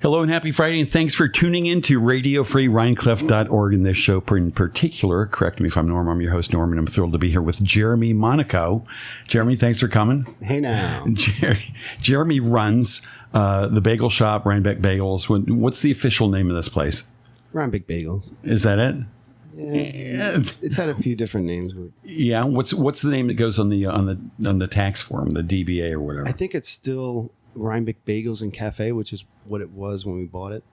Hello and happy Friday, and thanks for tuning in to RadioFreeRhinecliff.org. In this show in particular, correct me if I'm Norm, I'm your host, Norm, and I'm thrilled to be here with Jeremy Monaco. Jeremy, thanks for coming. Hey now. Jeremy runs the bagel shop, Rhinebeck Bagels. What's the official name of this place? Rhinebeck Bagels. Is that it? Yeah, it's had a few different names. Yeah, what's the name that goes on the tax form, the DBA or whatever? I think it's still Rhinebeck Bagels and Cafe, which is what it was when we bought it.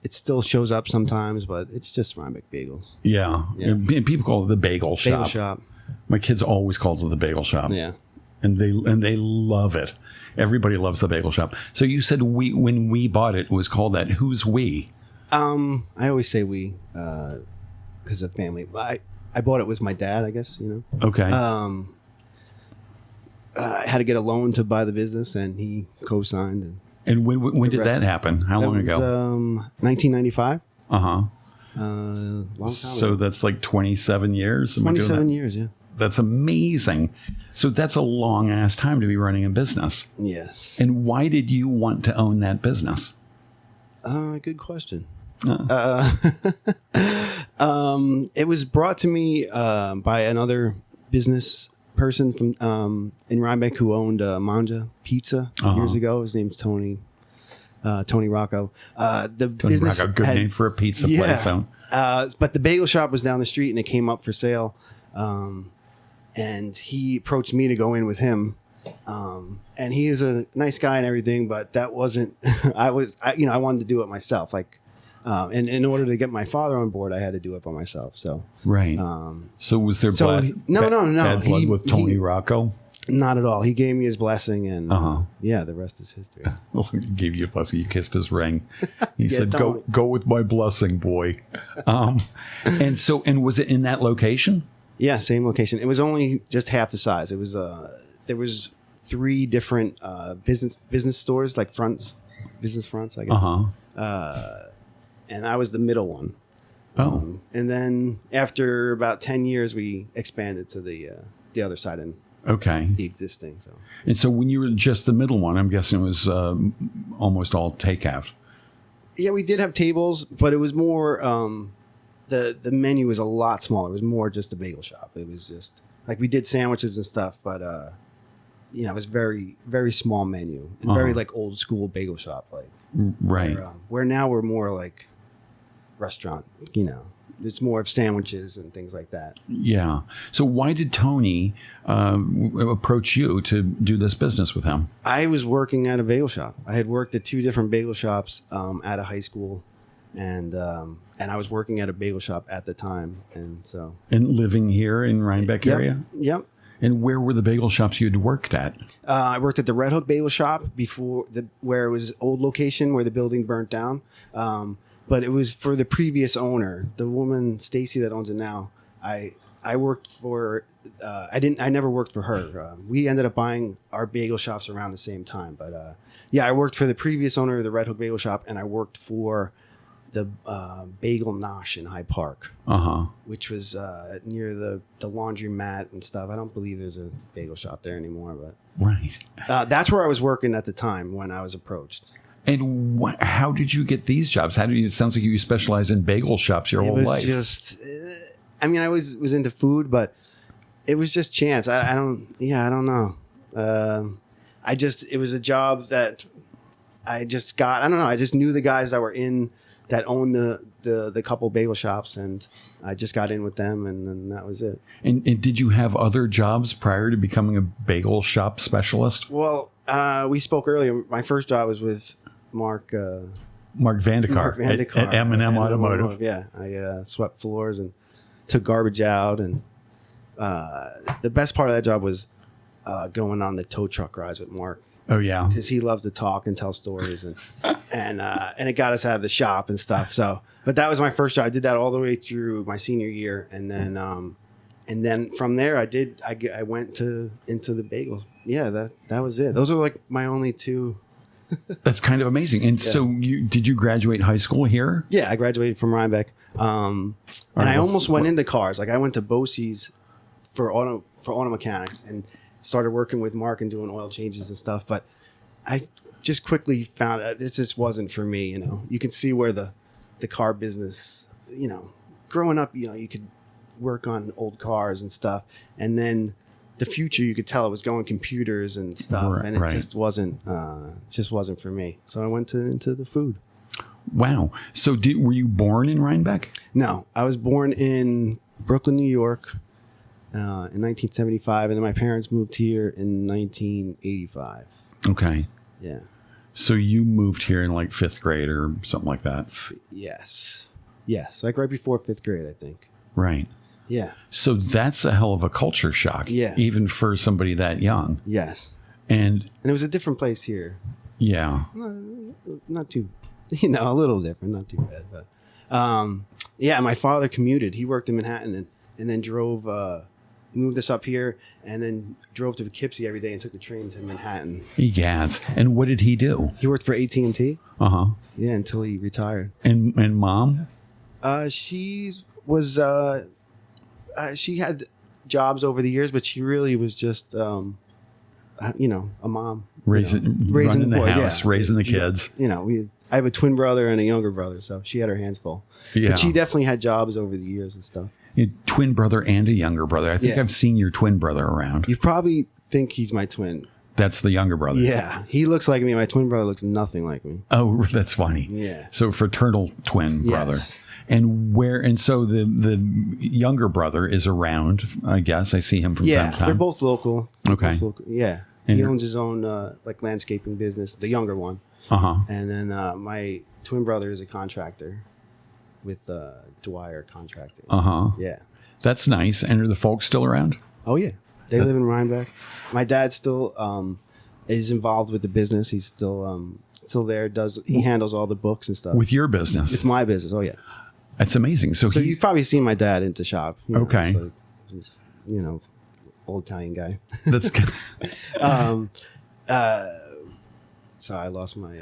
It still shows up sometimes, but it's just Rhinebeck Bagels. Yeah. And people call it the Bagel Shop. Bagel Shop. My kids always call it the Bagel Shop. Yeah. And they love it. Everybody loves the Bagel Shop. So you said when we bought it was called that. Who's we? I always say we because of family. I bought it with my dad, I guess, you know. Okay. I had to get a loan to buy the business, and he co-signed. And when did that happen? How long ago? 1995. Uh-huh. Long time So ago. that's like 27 years? 27 years, yeah. That's amazing. So that's a long-ass time to be running a business. Yes. And why did you want to own that business? Good question. It was brought to me by another business person from in Rhinebeck who owned Manja Pizza years ago. His name's Tony Rocco. The Tony business Rocco, good name for a pizza place. Huh? But the bagel shop was down the street, and it came up for sale. And he approached me to go in with him. And he is a nice guy and everything, but that wasn't. I wanted to do it myself. And in order to get my father on board, I had to do it by myself. So right. So was there bad blood with Tony Rocco? Not at all. He gave me his blessing, and the rest is history. Well, he gave you a blessing. You kissed his ring. He said, "Go with my blessing, boy." And was it in that location? Yeah, same location. It was only just half the size. It was there was 3 different business stores, like business fronts, I guess. And I was the middle one. And then after about 10 years, we expanded to the other side and the existing. And so when you were just the middle one, I'm guessing it was almost all takeout. Yeah, we did have tables, but it was more the menu was a lot smaller. It was more just a bagel shop. It was just like we did sandwiches and stuff, but it was very, very small menu and very like old school bagel shop, like right. Where now we're more like restaurant, it's more of sandwiches and things like that. Yeah. So why did Tony approach you to do this business with him? I was working at a bagel shop. I had worked at 2 different bagel shops at a high school, and I was working at a bagel shop at the time, and living here in Rhinebeck area. Yep. And where were the bagel shops you had worked at? I worked at the Red Hook Bagel Shop where it was old location where the building burnt down. But it was for the previous owner, the woman Stacy that owns it now. I worked for. I never worked for her. We ended up buying our bagel shops around the same time. But I worked for the previous owner of the Red Hook Bagel Shop, and I worked for the Bagel Nosh in Hyde Park, which was near the laundromat and stuff. I don't believe there's a bagel shop there anymore, but right. That's where I was working at the time when I was approached. And how did you get these jobs? It sounds like you specialize in bagel shops your whole life. It was just, I was into food, but it was just chance. I don't know. It was a job that I just got. I don't know. I just knew the guys that owned the couple bagel shops, and I just got in with them, and then that was it. And did you have other jobs prior to becoming a bagel shop specialist? Well, we spoke earlier. My first job was with Mark Vandekar at M&M Automotive. Yeah, I swept floors and took garbage out, and the best part of that job was going on the tow truck rides with Mark. Oh yeah, because he loved to talk and tell stories, and it got us out of the shop and stuff. So, but that was my first job. I did that all the way through my senior year, and then from there I went into the bagels. Yeah, that was it. Those are like my only 2. That's kind of amazing. And so did you graduate high school here? Yeah, I graduated from Rhinebeck. And I almost went into cars. Like I went to BOCES for auto mechanics and started working with Mark and doing oil changes and stuff. But just quickly found out this just wasn't for me. You know, you can see where the car business, you know, growing up, you know, you could work on old cars and stuff, and then the future, you could tell it was going computers and stuff, and it just wasn't for me. So I went into the food. Wow. So were you born in Rhinebeck? No, I was born in Brooklyn, New York, in 1975, and then my parents moved here in 1985. Okay. Yeah. So you moved here in like 5th grade or something like that? Yes, like right before 5th grade, I think. Right. Yeah. So that's a hell of a culture shock. Yeah. Even for somebody that young. Yes. And it was a different place here. Yeah. Not too, you know, a little different, not too bad. But yeah, my father commuted. He worked in Manhattan and then drove, moved us up here and then drove to Poughkeepsie every day and took the train to Manhattan. Egads. And what did he do? He worked for AT&T. Uh-huh. Yeah, until he retired. And mom? She was... she had jobs over the years, but she really was just, you know, a mom. Raising the boys, house, raising the kids. You know, I have a twin brother and a younger brother, so she had her hands full. Yeah. But she definitely had jobs over the years and stuff. A twin brother and a younger brother. I think I've seen your twin brother around. You probably think he's my twin. That's the younger brother. Yeah. He looks like me. My twin brother looks nothing like me. Oh, that's funny. Yeah. So fraternal twin brother. Yes. And so the younger brother is around, I guess. I see him from time to time. They're both local. Okay. Both local. Yeah. And he owns his own like landscaping business, the younger one. Uh-huh. And then my twin brother is a contractor with Dwyer Contracting. Uh-huh. Yeah. That's nice. And are the folks still around? Oh yeah. They live in Rhinebeck. My dad still is involved with the business. He's still there, he handles all the books and stuff. With your business? It's my business. Oh yeah. That's amazing. So you've probably seen my dad into shop. You know, okay. So he's, you know, old Italian guy. That's good. So I lost my.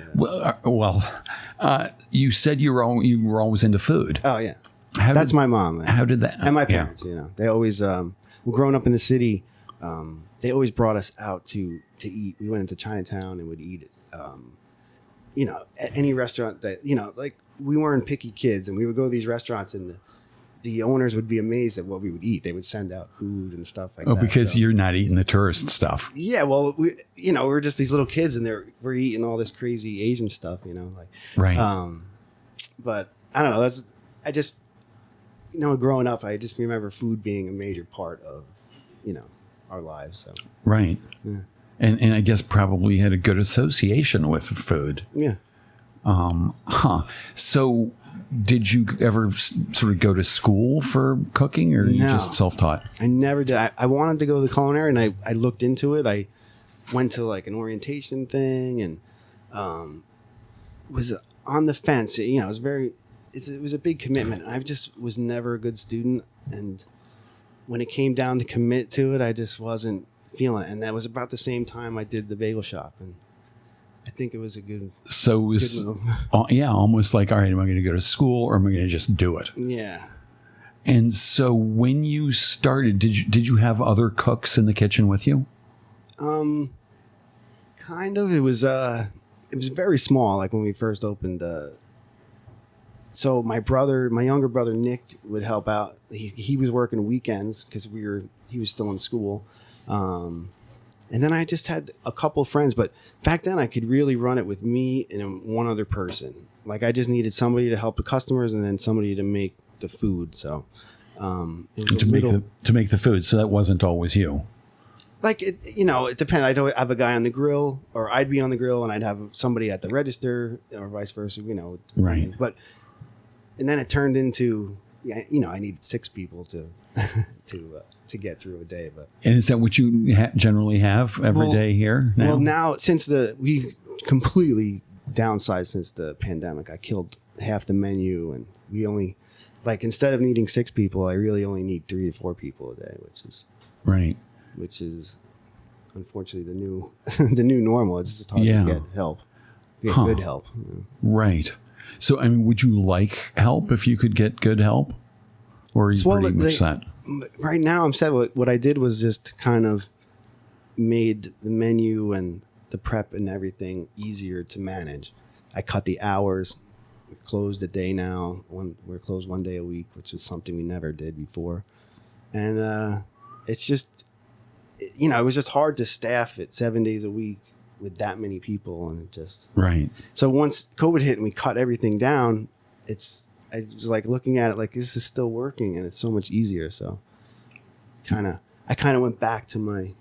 You said you were always into food. Oh yeah, that's my mom. Man. How did that? And my parents. You know, they always. Well, growing up in the city, they always brought us out to eat. We went into Chinatown and would eat. You know, at any restaurant that, you know, like we weren't picky kids, and we would go to these restaurants and the owners would be amazed at what we would eat. They would send out food and stuff like that. Oh, because you're not eating the tourist stuff. Yeah, well, we're just these little kids, and we're eating all this crazy Asian stuff, you know, like right. But I don't know. I just, you know, growing up, I just remember food being a major part of, you know, our lives. So right, yeah. And I guess probably had a good association with food. Yeah. So did you ever sort of go to school for cooking, or you just self-taught? I never did. I wanted to go to the culinary, and I looked into it. I went to like an orientation thing and was on the fence. You know, it was a big commitment. I just was never a good student. And when it came down to commit to it, I just wasn't feeling it. And that was about the same time I did the bagel shop. And I think it was a good. So it was, almost like, all right, am I going to go to school or am I going to just do it? Yeah. And so when you started, did you have other cooks in the kitchen with you? Kind of. It was very small. Like when we first opened. So my younger brother Nick would help out. He was working weekends because he was still in school. And then I just had a couple friends, but back then I could really run it with me and one other person. Like I just needed somebody to help the customers and then somebody to make the food. So it was to make the food. So that wasn't always you. Like it, you know, it depends. I'd have a guy on the grill, or I'd be on the grill and I'd have somebody at the register, or vice versa. You know, right. And then it turned into, you know, I needed 6 people to to get through a day. But and is that what you generally have every day here now? Well, now since we completely downsized since the pandemic, I killed half the menu, and we only, like, instead of needing 6 people, I really only need 3 to 4 people a day, which is right. Which is unfortunately the new normal. It's just hard to get help, good help. You know? Right. So, I mean, would you like help if you could get good help, or are you pretty much set? Right now, I'm set. What I did was just kind of made the menu and the prep and everything easier to manage. I cut the hours. We're closed a day now. We're closed 1 day a week, which is something we never did before. And it's just, you know, it was just hard to staff it 7 days a week with that many people, and it just Right. So once COVID hit and we cut everything down, I was like looking at it like this is still working, and it's so much easier. So I kind of went back to my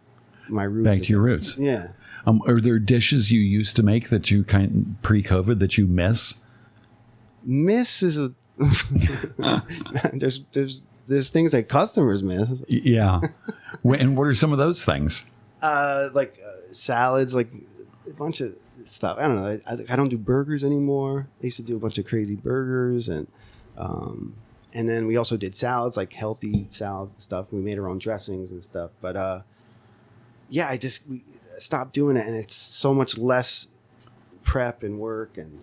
roots. Back to your roots. Yeah. Are there dishes you used to make that you pre-COVID that you miss? Miss is a there's things that customers miss. Yeah. And what are some of those things? Salads, like a bunch of stuff. I don't know. I don't do burgers anymore. I used to do a bunch of crazy burgers, and then we also did salads, like healthy salads and stuff. We made our own dressings and stuff. But yeah, we stopped doing it, and it's so much less prep and work, and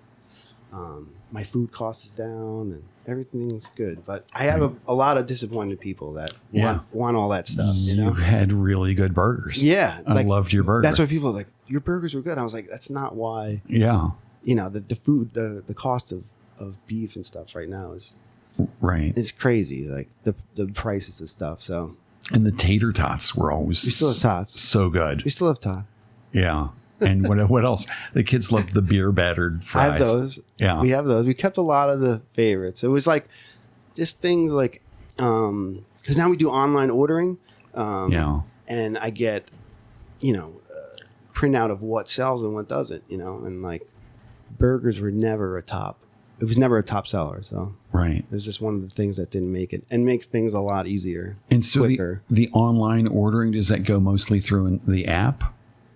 my food cost is down, and everything's good. But I have a lot of disappointed people that want all that stuff. You know? Had really good burgers. Yeah, I loved your burger. That's why people are like, your burgers were good. I was like, that's not why. Yeah. You know, the food, the cost of beef and stuff right now is crazy. Like the prices of stuff. So. And the tater tots were always we still have tots. So good. We still have tots. Yeah. And what else? The kids love the beer battered fries. I have those. Yeah. We have those. We kept a lot of the favorites. It was like just things like, because now we do online ordering. And I get, printout of what sells and what doesn't, and like burgers were never it was never a top seller. So right. It was just one of the things that didn't make it, and makes things a lot easier. And so quicker. the online ordering, does that go mostly through the app?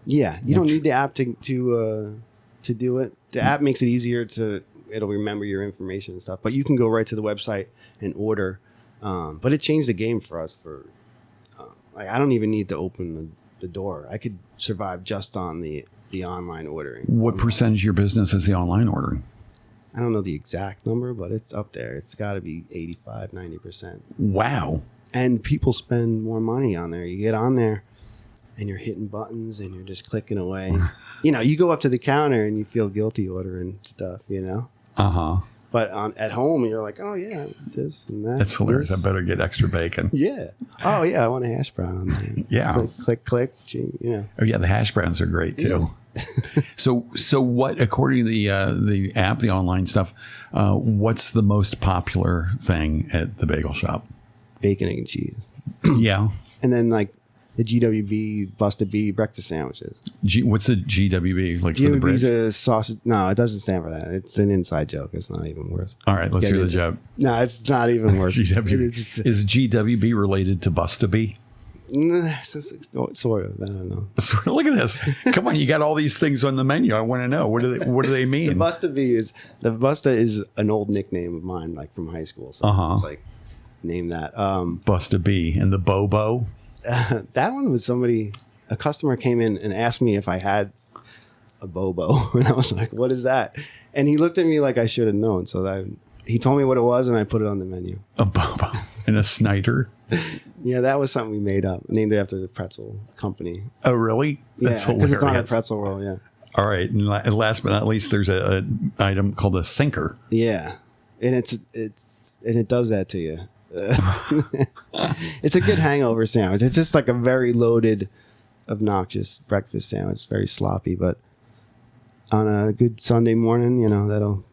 Yeah. You don't need the app to do it. The app makes it easier it'll remember your information and stuff, but you can go right to the website and order. But it changed the game for us I don't even need to open the door. I could survive just on the online ordering. What percentage of your business is the online ordering? I don't know the exact number, but it's up there. It's got to be 85, 90%. Wow. And people spend more money on there. You get on there and you're hitting buttons and you're just clicking away. You go up to the counter and you feel guilty ordering stuff, Uh-huh. But at home, you're like, oh, yeah, this and that. That's hilarious. I better get extra bacon. Yeah. Oh, yeah, I want a hash brown on there. Yeah. Click. Oh, yeah, the hash browns are great, too. Yeah. So what, according to the app, the online stuff, what's the most popular thing at the bagel shop? Bacon, egg, and cheese. Yeah. And then, like, the GWB busted bee breakfast sandwiches. What's the GWB? Like GWB for the bread? is a sausage. No, it doesn't stand for that. It's an inside joke. It's not even worse. All right, let's hear the joke. No, it's not even worse. GWB. Is GWB related to Busta B? Sort of. I don't know. Look at this. Come on, you got all these things on the menu. I want to know. What do they mean? The Busta is an old nickname of mine, like from high school. So it's like name that. Busta B and the Bobo. That one was a customer came in and asked me if I had a Bobo. And I was like, what is that? And he looked at me like I should have known. So he told me what it was and I put it on the menu. A Bobo and a Snyder. Yeah, that was something we made up. Named it after the pretzel company. Oh, really? That's hilarious. It's on a pretzel roll, yeah. All right. And last but not least, there's an item called a sinker. Yeah. And it does that to you. It's a good hangover sandwich. It's just like a very loaded, obnoxious breakfast sandwich. Very sloppy, but on a good Sunday morning, that'll.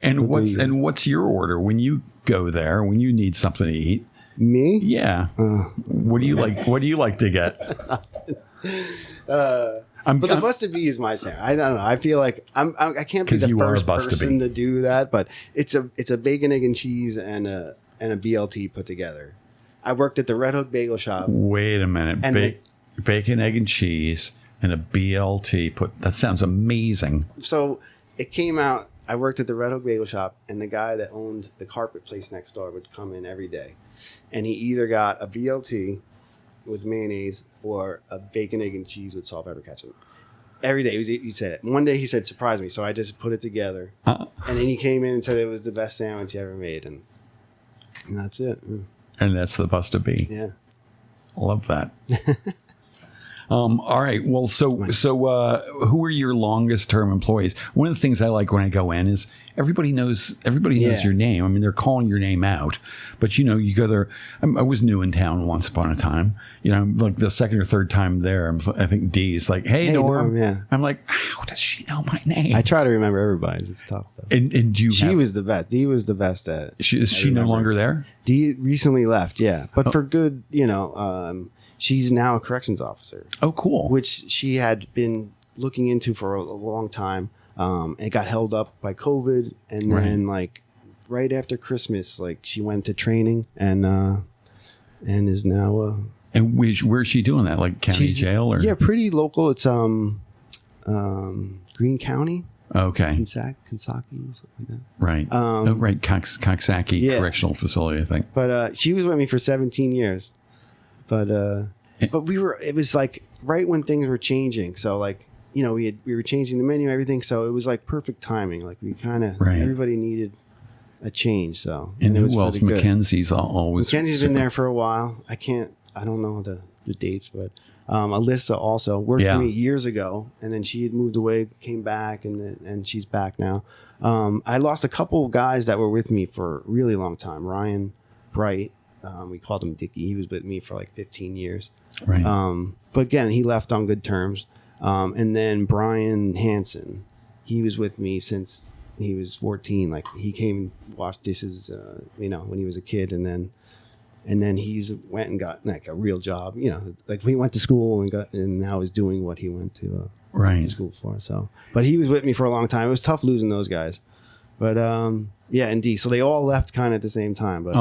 And what's your order when you go there when you need something to eat? Me? Yeah. What do you like? What do you like to get? But the busted bee is my sandwich. I don't know. I feel like I can't be the first person to do that, but it's a bacon, egg, and cheese and a BLT put together. I worked at the Red Hook Bagel Shop. Wait a minute. Bacon, egg, and cheese and a BLT that sounds amazing. So it came out. I worked at the Red Hook Bagel Shop, and the guy that owned the carpet place next door would come in every day, and he either got a BLT with mayonnaise or a bacon, egg, and cheese with salt, pepper, ketchup. Every day he said it. One day he said, surprise me. So I just put it together. And then he came in and said it was the best sandwich he ever made. And that's it. And that's the Busta B. Yeah. Love that. All right. Well, so who are your longest term employees? One of the things I like when I go in is everybody knows your name. I mean, they're calling your name out, but you go there. I was new in town once upon a time. Like the second or third time there, I think Dee's like, "Hey, Norm." Yeah. I'm like, "How does she know my name?" I try to remember everybody's. It's tough though. And she was the best. Dee was the best at it. Is she no longer there? Dee recently left. Yeah, but for good. She's now a corrections officer. Oh, cool. Which she had been looking into for a long time. It got held up by COVID, and then right after Christmas, she went to training and is now. And where's she doing that? Like county jail or? Yeah, pretty local. It's Greene County. Okay. Kentucky, something like that. Right. Right. Coxsackie Correctional Facility, I think. But she was with me for 17 years. But it was like right when things were changing. So we were changing the menu, everything. So it was like perfect timing. Like we kind of, everybody needed a change. So, and who else? Mackenzie's always. Mackenzie's been there for a while. I don't know the dates, but Alyssa also worked for me years ago, and then she had moved away, came back, and she's back now. I lost a couple guys that were with me for a really long time. Ryan Bright. We called him Dickie. He was with me for 15 years. Right. But again, he left on good terms. And then Brian Hansen, he was with me since he was 14. He came and washed dishes, when he was a kid, and then he's went and got a real job. He went to school and now is doing what he went to school for. So, but he was with me for a long time. It was tough losing those guys. But indeed. So they all left kind of at the same time. But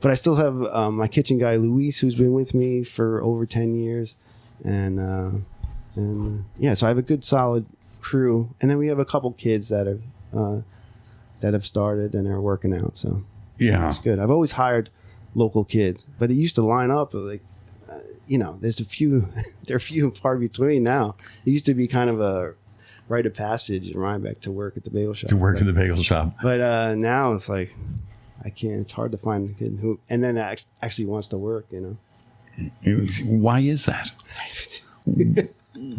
but I still have my kitchen guy Luis, who's been with me for over 10 years, and so I have a good solid crew, and then we have a couple kids that have started and are working out. So it's good. I've always hired local kids, but it used to line up there's a few. They're few and far between now. It used to be kind of a rite of passage in Rhinebeck to work at the bagel shop. At the bagel shop. But now it's I can't. It's hard to find a kid who actually wants to work. Why is that?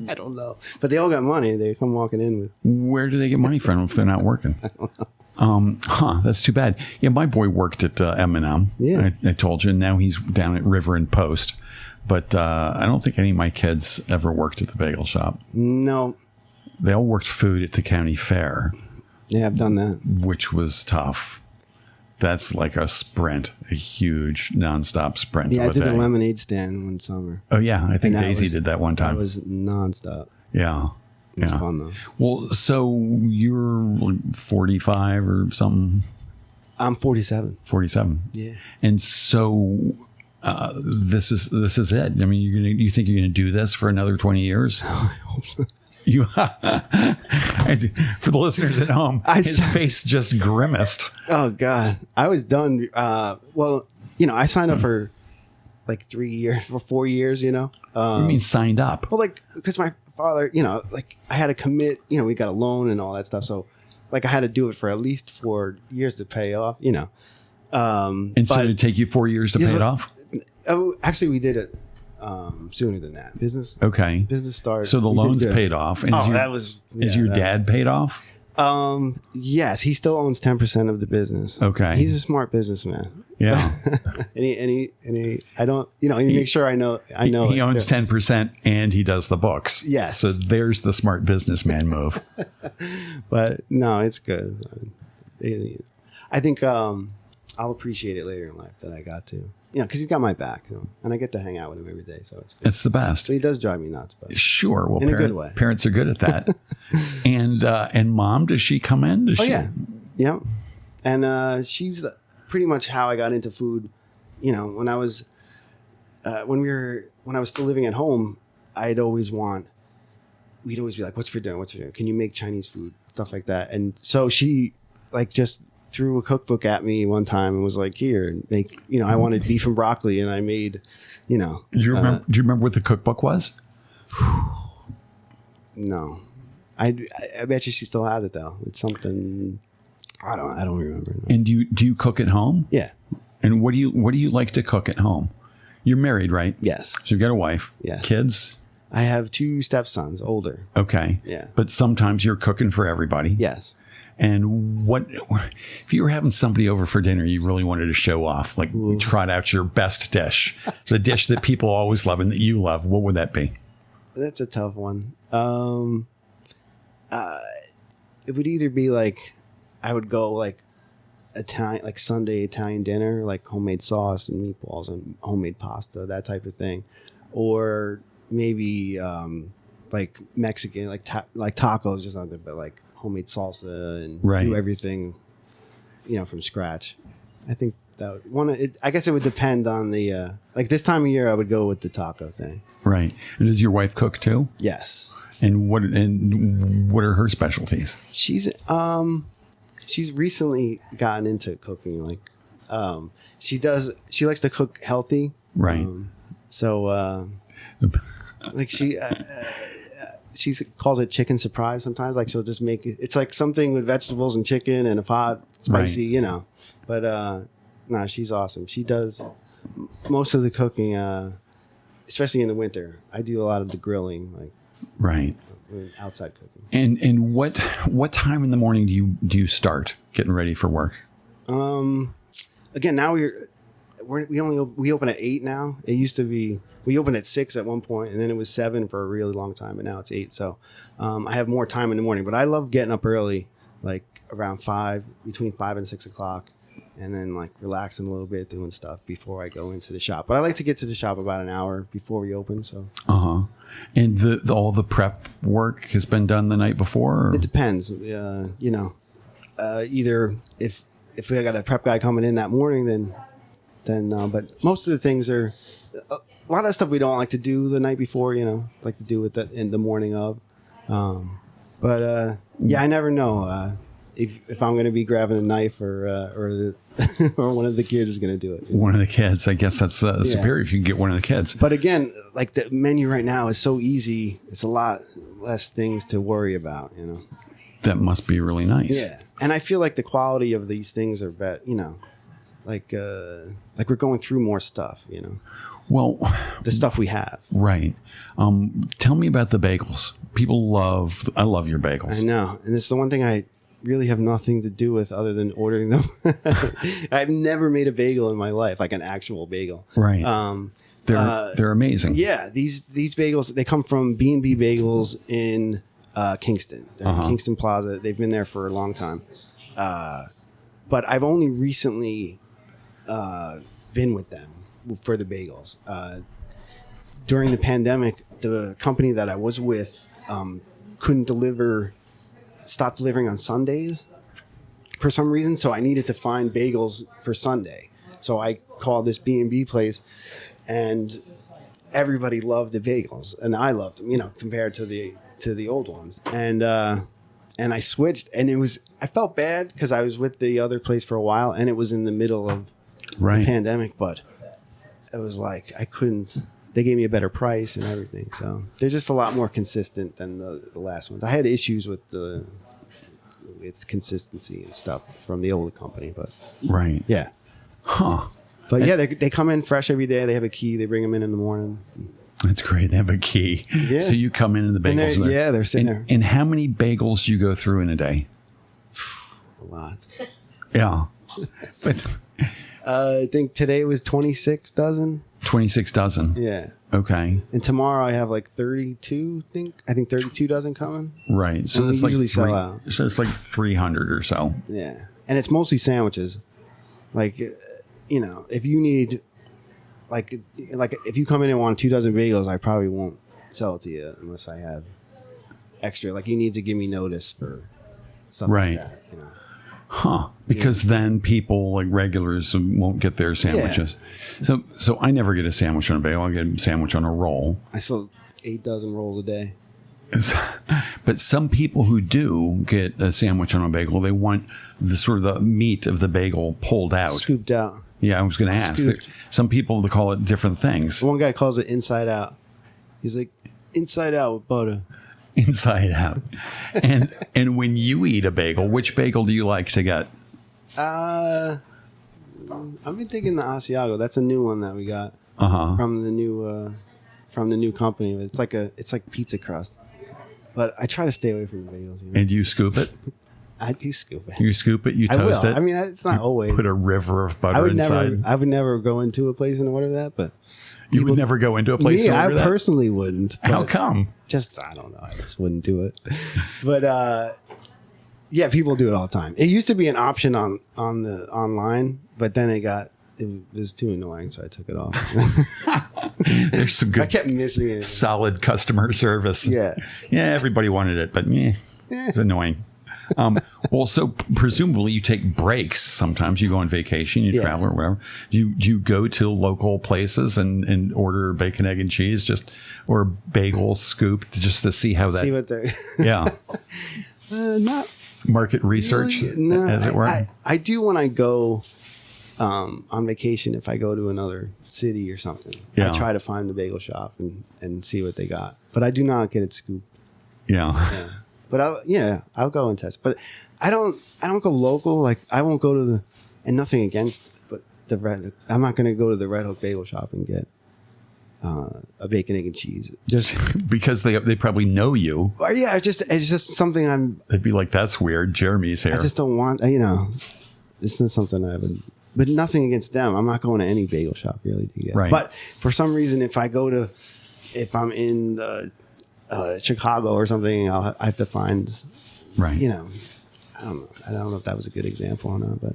I don't know. But they all got money. They come walking in with. Where do they get money from if they're not working? I don't know. That's too bad. Yeah, my boy worked at M&M. Yeah, I told you. And now he's down at River and Post. But I don't think any of my kids ever worked at the bagel shop. No. They all worked food at the county fair. Yeah, I've done that. Which was tough. That's like a sprint, a huge nonstop sprint. Yeah, I did a lemonade stand one summer. Oh, yeah. I think Daisy did that one time. It was nonstop. Yeah. It was fun, though. Well, so you're 45 or something? I'm 47. 47. Yeah. And so this is it. I mean, you think you're going to do this for another 20 years? I hope so. And for the listeners at home, his face just grimaced. Oh God, I was done. I signed up for 3 years, for 4 years. You mean signed up? Well, because my father, I had to commit. We got a loan and all that stuff, so I had to do it for at least 4 years to pay off. So did it take you 4 years to pay it off? Oh, actually, we did it. Sooner than that. Business started. So the loan's paid off. And is your dad paid off? Yes, he still owns 10% of the business. Okay, he's a smart businessman. Yeah, and he I don't, he makes sure I know. He owns 10% and he does the books. Yes, so there's the smart businessman move. But no, it's good. I think I'll appreciate it later in life that I got to. Because he's got my back, and I get to hang out with him every day, so it's good. It's the best. But he does drive me nuts, but sure. Well, in a good way. Parents are good at that. And mom, does she come in? Yeah. And she's pretty much how I got into food. When I was still living at home, we'd always be like, "What's for dinner? What's for dinner? Can you make Chinese food?" Stuff like that. And so she just threw a cookbook at me one time and was like, "Here, make." I wanted beef and broccoli, and I made. Do you remember what the cookbook was? No, I bet you she still has it though. It's something I don't remember. No. And do you cook at home? Yeah. And what do you like to cook at home? You're married, right? Yes. So you've got a wife. Yeah. Kids? I have 2 stepsons, older. Okay. Yeah. But sometimes you're cooking for everybody. Yes. And what if you were having somebody over for dinner, you really wanted to show off, like trot out your best dish, the dish that people always love and that you love, what would that be? That's a tough one. It would either be like, I would go like Italian, like Sunday Italian dinner, like homemade sauce and meatballs and homemade pasta, that type of thing. Or maybe like Mexican, like tacos or something, but like homemade salsa and do everything, from scratch. I think that I guess it would depend on the like this time of year. I would go with the taco thing. Right. And does your wife cook too? Yes. And what are her specialties? She's recently gotten into cooking. Like she likes to cook healthy. Right. Like she calls it chicken surprise sometimes. Like she'll just make it. It's like something with vegetables and chicken and a hot spicy, But no, she's awesome. She does most of the cooking, especially in the winter. I do a lot of the grilling, like outside cooking. And what time in the morning do you start getting ready for work? Again, now we open at 8 now. It used to be we opened at 6 at one point, and then it was 7 for a really long time, and now it's 8. So I have more time in the morning, but I love getting up early, like around 5, between 5 and 6 o'clock, and then like relaxing a little bit, doing stuff before I go into the shop. But I like to get to the shop about an hour before we open. So and all the prep work has been done the night before, or? It depends. Either if we got a prep guy coming in that morning, then but most of the things are a lot of stuff we don't like to do the night before, like to do it in the morning of. I never know if I'm going to be grabbing a knife or one of the kids is going to do it. One of the kids, I guess that's superior if you can get one of the kids. But again, like the menu right now is so easy. It's a lot less things to worry about, That must be really nice. Yeah. And I feel like the quality of these things are better, like we're going through more stuff, Well, the stuff we have. Right. Tell me about the bagels. I love your bagels. I know. And it's the one thing I really have nothing to do with other than ordering them. I've never made a bagel in my life, like an actual bagel. Right. They're amazing. Yeah. These bagels, they come from B&B Bagels in Kingston. They're in Kingston Plaza. They've been there for a long time. But I've only recently been with them for the bagels. During the pandemic, the company that I was with stopped delivering on Sundays for some reason. So I needed to find bagels for Sunday. So I called this B&B place, and everybody loved the bagels, and I loved them, compared to the old ones. And I switched, and I felt bad because I was with the other place for a while, and it was in the middle of the pandemic, but it was like I couldn't. They gave me a better price and everything, so they're just a lot more consistent than the last ones. I had issues with consistency and stuff from the older company, but yeah, But yeah, they come in fresh every day. They have a key. They bring them in the morning. That's great. They have a key. Yeah. So you come in and the bagels are there. Yeah, they're sitting there. And how many bagels do you go through in a day? A lot. Yeah. But I think today was 26 dozen. 26 dozen. Yeah. Okay. And tomorrow I have like 32. I think 32 dozen coming. Right. So that's like sell out. So it's like 300 or so. Yeah. And it's mostly sandwiches. Like, if you need, like if you come in and want 2 dozen bagels, I probably won't sell it to you unless I have extra. Like, you need to give me notice for stuff like that. Because then people like regulars won't get their sandwiches. Yeah. So I never get a sandwich on a bagel. I get a sandwich on a roll. I sell 8 dozen rolls a day. But some people who do get a sandwich on a bagel, they want the sort of the meat of the bagel pulled out. Scooped out. Yeah, I was going to ask. Some people, they call it different things. One guy calls it inside out. He's like, inside out with butter. Inside out. And when you eat a bagel, which bagel do you like to get? I've been thinking the Asiago. That's a new one that we got from the new from the new company. It's like pizza crust, but I try to stay away from the bagels. You know? And you scoop it? I do scoop it. You scoop it, you toast it. I mean, it's not always. Put a river of butter inside. I would never go into a place and order that, but you would never go into a place and order that? I personally wouldn't. How come? I don't know. I just wouldn't do it. But yeah, people do it all the time. It used to be an option on the online, but then it was too annoying, so I took it off. There's some good. I kept missing it. Solid customer service. Yeah, everybody wanted it, but it's annoying. Well, so presumably you take breaks. Sometimes you go on vacation, you travel or whatever. Do you go to local places and order bacon, egg, and cheese, or bagel scoop just to see how that? See what they're. Yeah. Not market research, really, as it were. I do when I go on vacation. If I go to another city or something, I try to find the bagel shop and see what they got. But I do not get it scooped. Yeah. But I'll go and test. But I don't go local. Like I won't go to and nothing against, but I'm not going to go to the Red Hook Bagel Shop and get a bacon, egg, and cheese. Just because they probably know you. Or it's just something they'd be like, that's weird. Jeremy's here. I just don't want, it's not something I would, but nothing against them. I'm not going to any bagel shop really to get. Right. But for some reason, if I'm in Chicago or something, I have to find, right. I don't know if that was a good example or not, but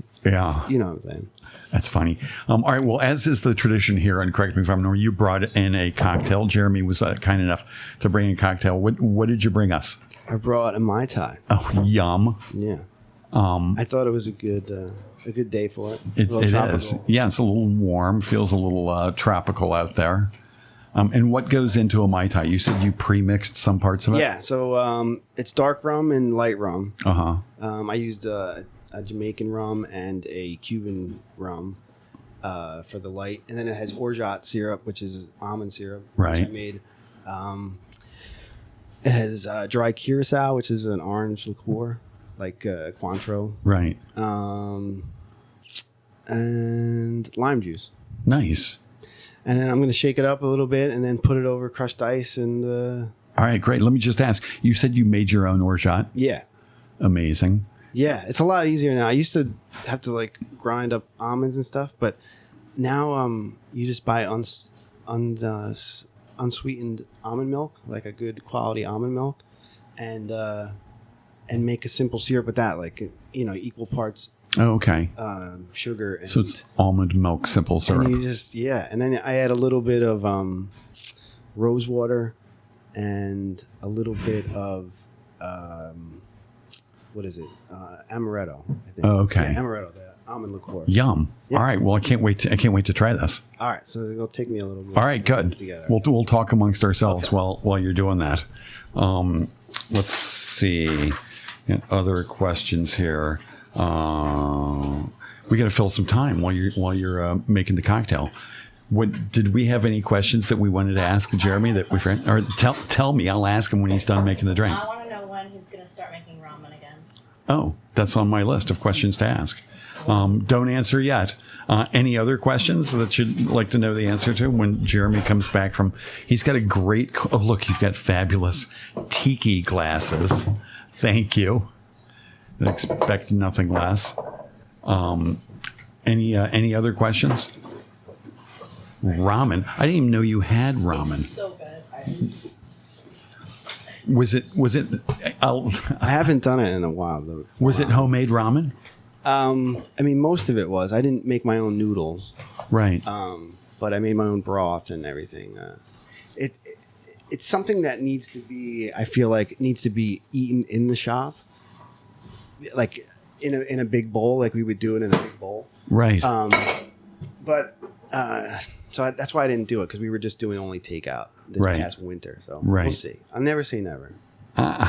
you know what I'm saying. That's funny. All right. Well, as is the tradition here, and correct me if I'm wrong, you brought in a cocktail. Jeremy was kind enough to bring a cocktail. What did you bring us? I brought a Mai Tai. Oh, yum. Yeah. I thought it was a good day for it. It is. Yeah, it's a little warm. Feels a little tropical out there. And what goes into a Mai Tai? You said you pre-mixed some parts of it? Yeah, so it's dark rum and light rum. Uh-huh. I used a Jamaican rum and a Cuban rum for the light. And then it has orgeat syrup, which is almond syrup, right. which I made. It has dry curacao, which is an orange liqueur, like Cointreau. Right. And lime juice. Nice. And then I'm going to shake it up a little bit and then put it over crushed ice. And all right, great. Let me just ask. You said you made your own orgeat? Yeah. Amazing. Yeah, it's a lot easier now. I used to have to grind up almonds and stuff, but now you just buy unsweetened almond milk, like a good quality almond milk, and make a simple syrup with that, equal parts. Oh, okay. Sugar. And, so it's almond milk, simple syrup. And and then I add a little bit of rose water and a little bit of what is it? Amaretto, I think. Oh, okay. Yeah, amaretto, the almond liqueur. Yum. Yeah. All right. Well, I can't wait to try this. All right. So it'll take me a little bit. All right. Good. We'll talk amongst ourselves while you're doing that. Let's see. Other questions here. We got to fill some time while you're making the cocktail. Did we have any questions that we wanted to ask Jeremy that we or tell me? I'll ask him when he's done making the drink. I want to know when he's going to start making ramen again. Oh, that's on my list of questions to ask. Don't answer yet. Any other questions that you'd like to know the answer to when Jeremy comes back from? He's got a great. Oh, look, you've got fabulous tiki glasses. Thank you. I expect nothing less. Any other questions? Ramen. I didn't even know you had ramen. It's so good. Was it? I haven't done it in a while though. Was it homemade ramen? I mean, most of it was. I didn't make my own noodles. Right. But I made my own broth and everything. It's something that needs to be. I feel like it needs to be eaten in the shop, like in a big bowl, like we would do it in a big bowl. Right. So that's why I didn't do it, because we were just doing only takeout this past winter. So we'll see. I'll never say never. All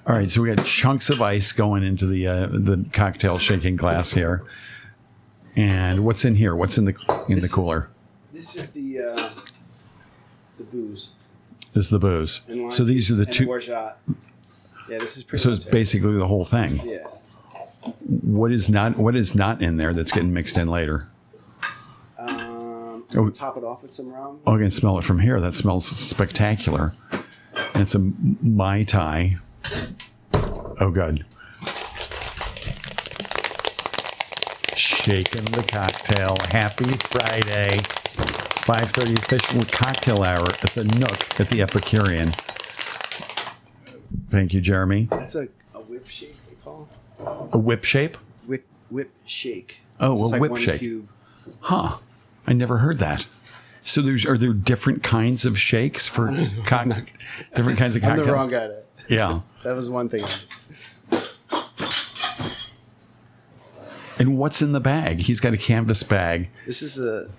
right, so we got chunks of ice going into the cocktail shaking glass here, and what's in here? What's in the cooler? This is the booze. This is the booze. So these are the two. Yeah, this is pretty. So it's basically the whole thing. Yeah. What is not in there that's getting mixed in later? Oh, Top it off with some rum. I can smell it from here. That smells spectacular. And it's a Mai Tai. Oh, good. Shaking the cocktail. Happy Friday. 5:30 official cocktail hour at the Nook at the Epicurean. Thank you, Jeremy. That's a whip shake, they call it. A whip shape? Whip shake. Oh, It's just a like whip one shake. cube. Huh. I never heard that. So are there different kinds of shakes for different kinds of I'm cocktails? the wrong guy. Yeah. That was one thing. And what's in the bag? He's got a canvas bag. This is a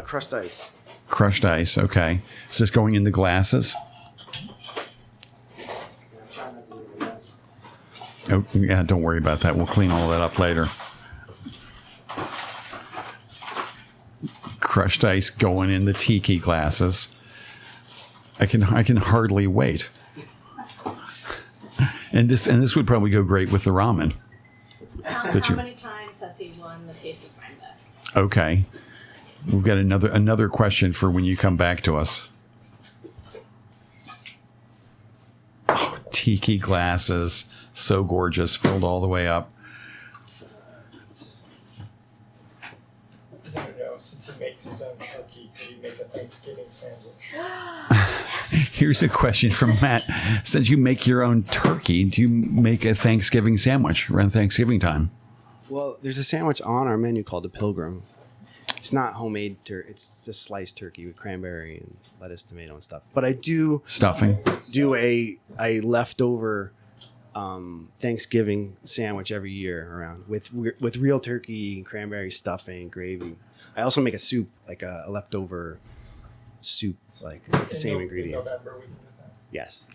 crushed ice. Crushed ice. Okay. Is this going in the glasses? Oh, yeah. Don't worry about that. We'll clean all that up later. Crushed ice going in the tiki glasses. I can hardly wait. And this would probably go great with the ramen. How many times has he won the Taste of Rhinebeck? Okay. We've got another question for when you come back to us. Oh, tiki glasses. So gorgeous, filled all the way up. Since he makes his own turkey, could he make a Thanksgiving sandwich? Here's a question from Matt. Since you make your own turkey, do you make a Thanksgiving sandwich around Thanksgiving time? Well, there's a sandwich on our menu called the Pilgrim. It's not homemade it's just sliced turkey with cranberry and lettuce, tomato, and stuff. But I do Stuffing. do a leftover Thanksgiving sandwich every year around with real turkey, cranberry stuffing, gravy. I also make a soup, like a leftover soup, like with the same ingredients. In November, we can do that. Yes.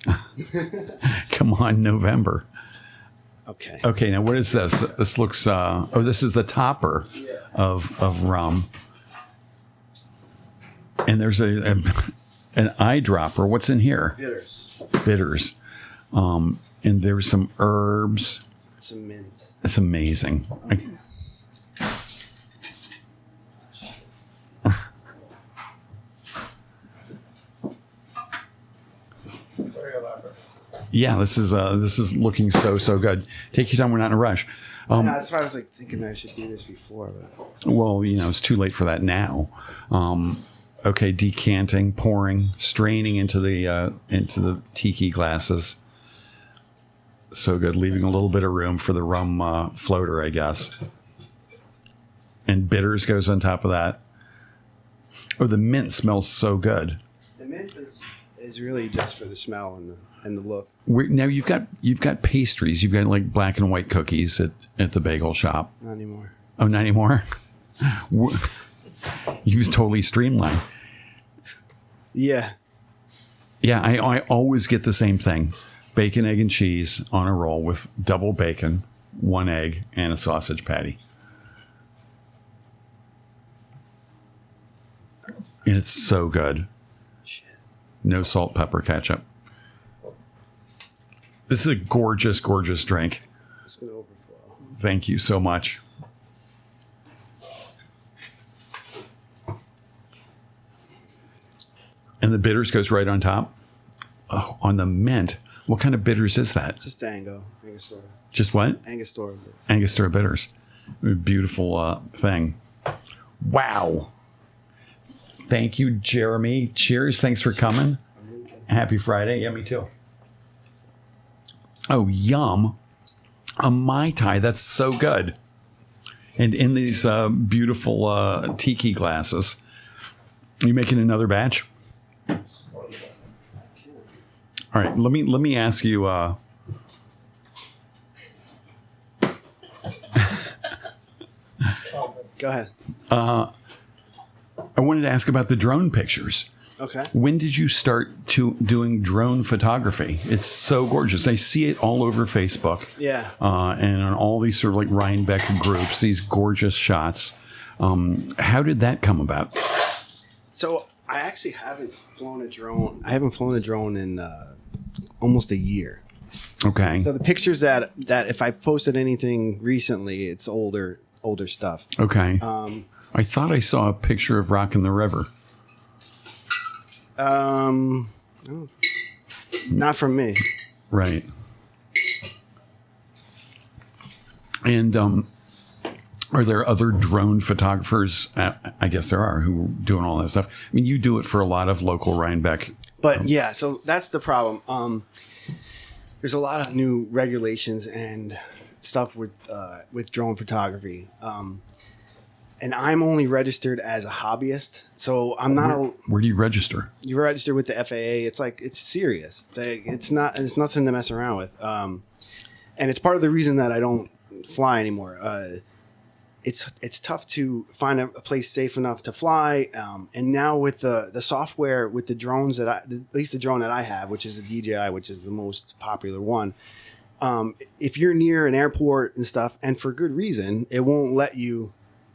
Come on, November. Okay. Okay, now what is this? This looks, this is the topper of rum. And there's an eyedropper. What's in here? Bitters. And there's some herbs. Some mint. It's amazing. Very elaborate. Yeah, this is looking so good. Take your time. We're not in a rush. No, that's why I was like thinking I should do this before. But. Well, it's too late for that now. Okay, decanting, pouring, straining into the tiki glasses. So good, leaving a little bit of room for the rum floater, I guess. And bitters goes on top of that. Oh, the mint smells so good. The mint is really just for the smell and the look. Now you've got pastries. You've got like black and white cookies at the bagel shop. Not anymore. Oh, not anymore. You was totally streamlined. Yeah. Yeah, I always get the same thing. Bacon, egg, and cheese on a roll with double bacon, 1 egg, and a sausage patty. And it's so good. Shit. No salt, pepper, ketchup. This is a gorgeous, gorgeous drink. It's going to overflow. Thank you so much. And the bitters goes right on top. Oh, on the mint. What kind of bitters is that? Just Angostura. Just what? Angostura. Angostura bitters. Beautiful thing. Wow. Thank you, Jeremy. Cheers. Thanks for coming. Happy Friday. Yeah, me too. Oh, yum. A Mai Tai. That's so good. And in these beautiful tiki glasses. Are you making another batch? All right, let me ask you. Go ahead. I wanted to ask about the drone pictures. Okay. When did you start doing drone photography? It's so gorgeous. I see it all over Facebook. Yeah. And on all these sort of like Rhinebeck groups, these gorgeous shots. How did that come about? So I actually haven't flown a drone. I haven't flown a drone in almost a year. Okay. So the pictures that if I've posted anything recently, it's older stuff. Okay. I thought I saw a picture of Rockin' the River. Oh, not from me. Right. And are there other drone photographers? I guess there are, who are doing all that stuff. I mean, you do it for a lot of local Rhinebeck. But yeah, so that's the problem. There's a lot of new regulations and stuff with drone photography. And I'm only registered as a hobbyist, so I'm not. Where do you register? You register with the FAA. It's serious. It's nothing to mess around with. And it's part of the reason that I don't fly anymore. It's tough to find a place safe enough to fly. And now with the software, with the drones at least the drone that I have, which is a DJI, which is the most popular one. If you're near an airport and stuff, and for good reason, it won't let you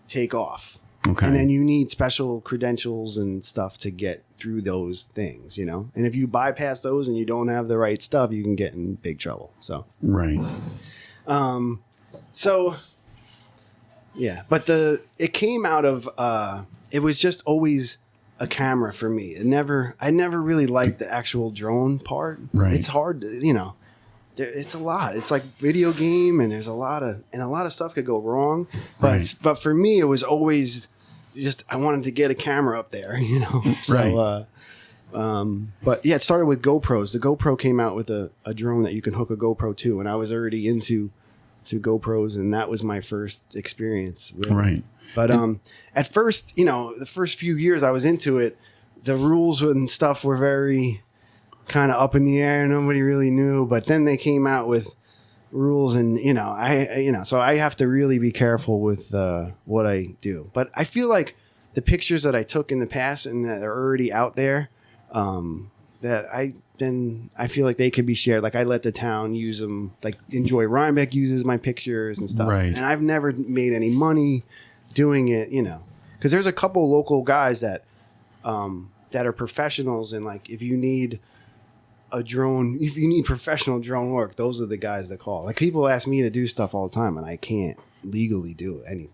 take off. Okay. And then you need special credentials and stuff to get through those things, you know? And if you bypass those and you don't have the right stuff, you can get in big trouble. So, right. So yeah, but it came out of, it was just always a camera for me. I never really liked the actual drone part. Right. It's hard to, you know, it's a lot. It's like video game, and there's a lot of stuff could go wrong. But but for me, it was always just I wanted to get a camera up there, you know. So, right. But yeah, it started with GoPros. The GoPro came out with a drone that you can hook a GoPro to, and I was already into GoPros, and that was my first experience. Really. Right. But at first, you know, the first few years I was into it, the rules and stuff were very kind of up in the air. Nobody really knew, but then they came out with rules, and so I have to really be careful with what I do. But I feel like the pictures that I took in the past and that are already out there, that I feel like they could be shared. Like I let the town use them. Like Enjoy Rhinebeck uses my pictures and stuff. Right. And I've never made any money doing it, you know, because there's a couple local guys that are professionals, and like if you need professional drone work, those are the guys that call. Like people ask me to do stuff all the time, and I can't legally do it.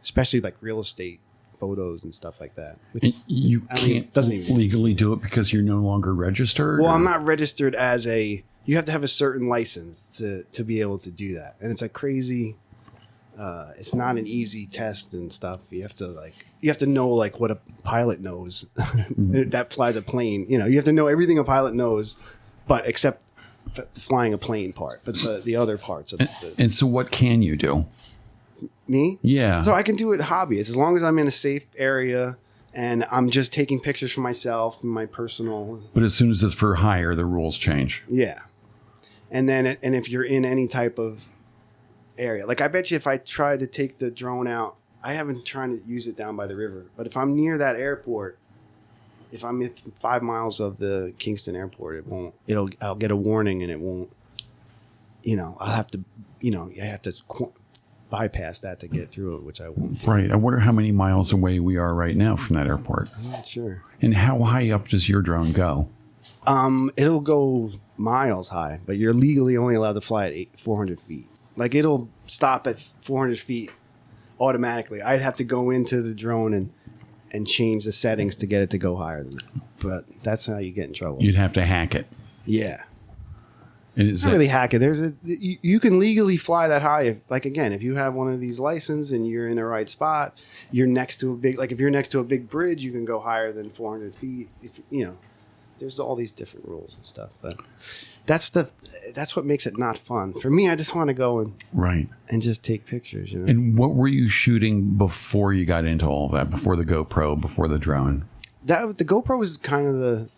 Especially like real estate photos and stuff like that. Which you can't legally do it because you're no longer registered? Well, I'm not registered as you have to have a certain license to be able to do that. And it's a crazy, it's not an easy test and stuff. You have to know like what a pilot knows that flies a plane. You know, you have to know everything a pilot knows, but except the flying a plane part, but the other parts of it. And so what can you do? Me? Yeah. So I can do it hobbyist as long as I'm in a safe area and I'm just taking pictures for myself and my personal. But as soon as it's for hire, the rules change. Yeah. And then, and if you're in any type of area, like I bet you if I try to take the drone out, I haven't tried to use it down by the river, but if I'm near that airport, if I'm within 5 miles of the Kingston airport, I'll get a warning, and it won't, I'll have to, I have to bypass that to get through it, which I won't do. Right. I wonder how many miles away we are right now from that airport. I'm not sure. And how high up does your drone go? It'll go miles high, but you're legally only allowed to fly at 400 feet. Like it'll stop at 400 feet automatically. I'd have to go into the drone and change the settings to get it to go higher than that. But that's how you get in trouble. You'd have to hack it. Yeah. And is not really hack it. You can legally fly that high. If you have one of these licenses and you're in the right spot, you're next to if you're next to a big bridge, you can go higher than 400 feet. There's all these different rules and stuff, but that's what makes it not fun. For me, I just want to go and just take pictures. And what were you shooting before you got into all of that? Before the GoPro, before the drone? The GoPro was kind of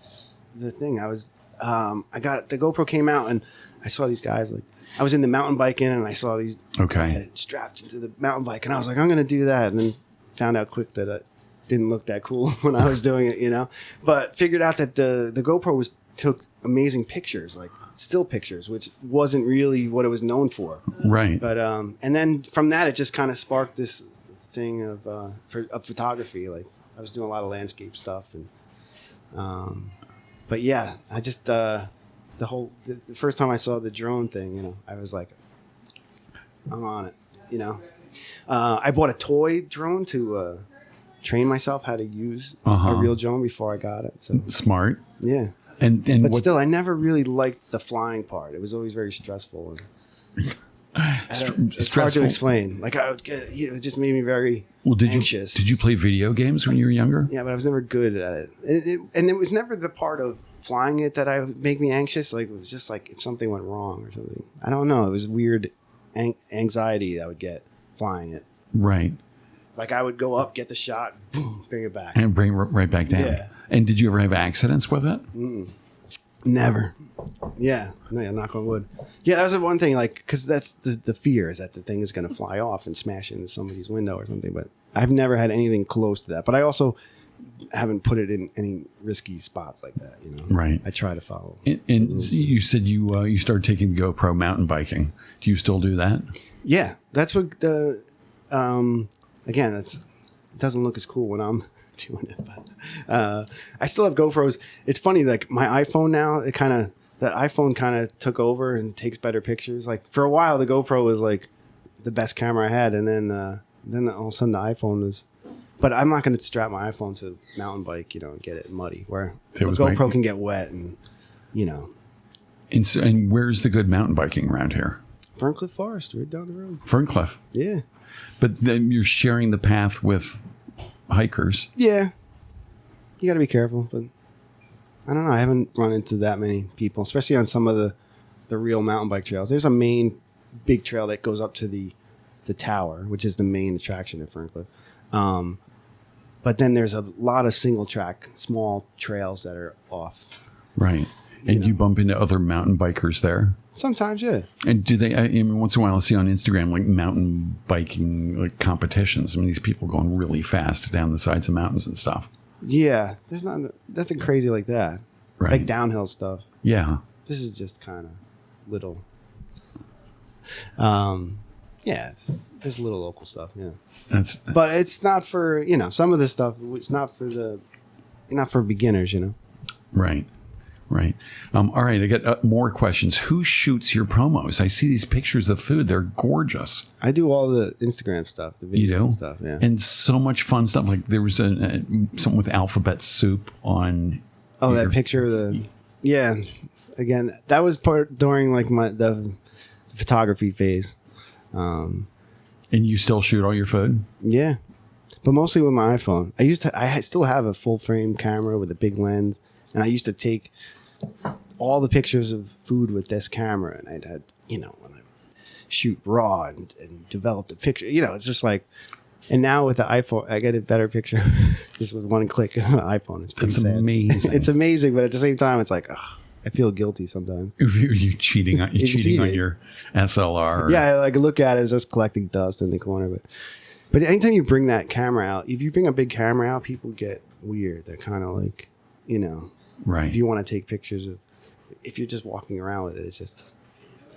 the thing. I got the GoPro came out and I saw these guys I was in the mountain biking and I saw these guys strapped into the mountain bike and I was like, I'm going to do that, and then found out quick that it didn't look that cool when I was doing it, but figured out that the GoPro took amazing pictures, like still pictures, which wasn't really what it was known for. Right. But and then from that it just kind of sparked this thing of photography. Like I was doing a lot of landscape stuff and but yeah, I just the first time I saw the drone thing, I was like, I'm on it, I bought a toy drone to train myself how to use a real drone before I got it. So Smart. yeah. But Still, I never really liked the flying part. It was always very stressful. And it's hard to explain. Like I would get, it just made me very anxious. Did you play video games when you were younger? Yeah, but I was never good at it. And it was never the part of flying it that would make me anxious. Like it was just like if something went wrong or something. I don't know. It was weird anxiety I would get flying it. Right. Like I would go up, get the shot, boom, bring it back. And bring it right back down. Yeah. And did you ever have accidents with it? Never. Yeah. No, yeah, knock on wood. Yeah, that was the one thing, like, because that's the fear is that the thing is going to fly off and smash into somebody's window or something. But I've never had anything close to that. But I also haven't put it in any risky spots like that, you know. Right. I try to follow. And you said you started taking the GoPro mountain biking. Do you still do that? Yeah. That's what the, again, it doesn't look as cool when I'm doing it, but I still have GoPros. It's funny, like my iPhone now, the iPhone kind of took over and takes better pictures. Like for a while, the GoPro was like the best camera I had, and then all of a sudden the iPhone was. But I'm not going to strap my iPhone to a mountain bike, you know, and get it muddy. Where the GoPro can get wet, and you know. And where's the good mountain biking around here? Ferncliff Forest, right down the road. Ferncliff. Yeah. But then you're sharing the path with hikers. Yeah. You got to be careful, but I don't know. I haven't run into that many people, especially on some of the real mountain bike trails. There's a main big trail that goes up to the tower, which is the main attraction at Ferncliff. But then there's a lot of single track, small trails that are off. Right. And you bump into other mountain bikers there? Sometimes, yeah. And do they, I mean, once in a while I see on Instagram like mountain biking like competitions. I mean, these people going really fast down the sides of mountains and stuff. Yeah. There's nothing crazy like that. Right. Like downhill stuff. Yeah. This is just kind of little. Yeah. There's little local stuff, yeah. But it's not for, you know, some of this stuff, it's not for beginners, you know. Right. Right. All right. I got more questions. Who shoots your promos? I see these pictures of food. They're gorgeous. I do all the Instagram stuff. The video you do? stuff, yeah. And so much fun stuff. Like there was something with alphabet soup on. Oh, that picture of yeah. Again, that was part during like the photography phase. And you still shoot all your food? Yeah. But mostly with my iPhone. I still have a full frame camera with a big lens. And I used to take all the pictures of food with this camera, and I'd had, you know, when I shoot raw and develop the picture, you know, it's just like, and now with the iPhone, I get a better picture just with one click on the iPhone. It's pretty sad. Amazing. It's amazing, but at the same time, it's like, ugh, I feel guilty sometimes. You cheating on your SLR. Yeah, I like look at it as just collecting dust in the corner, but anytime you bring that camera out, if you bring a big camera out, people get weird. They're kind of like, you know. Right. If you want to take pictures of, if you're just walking around with it, it's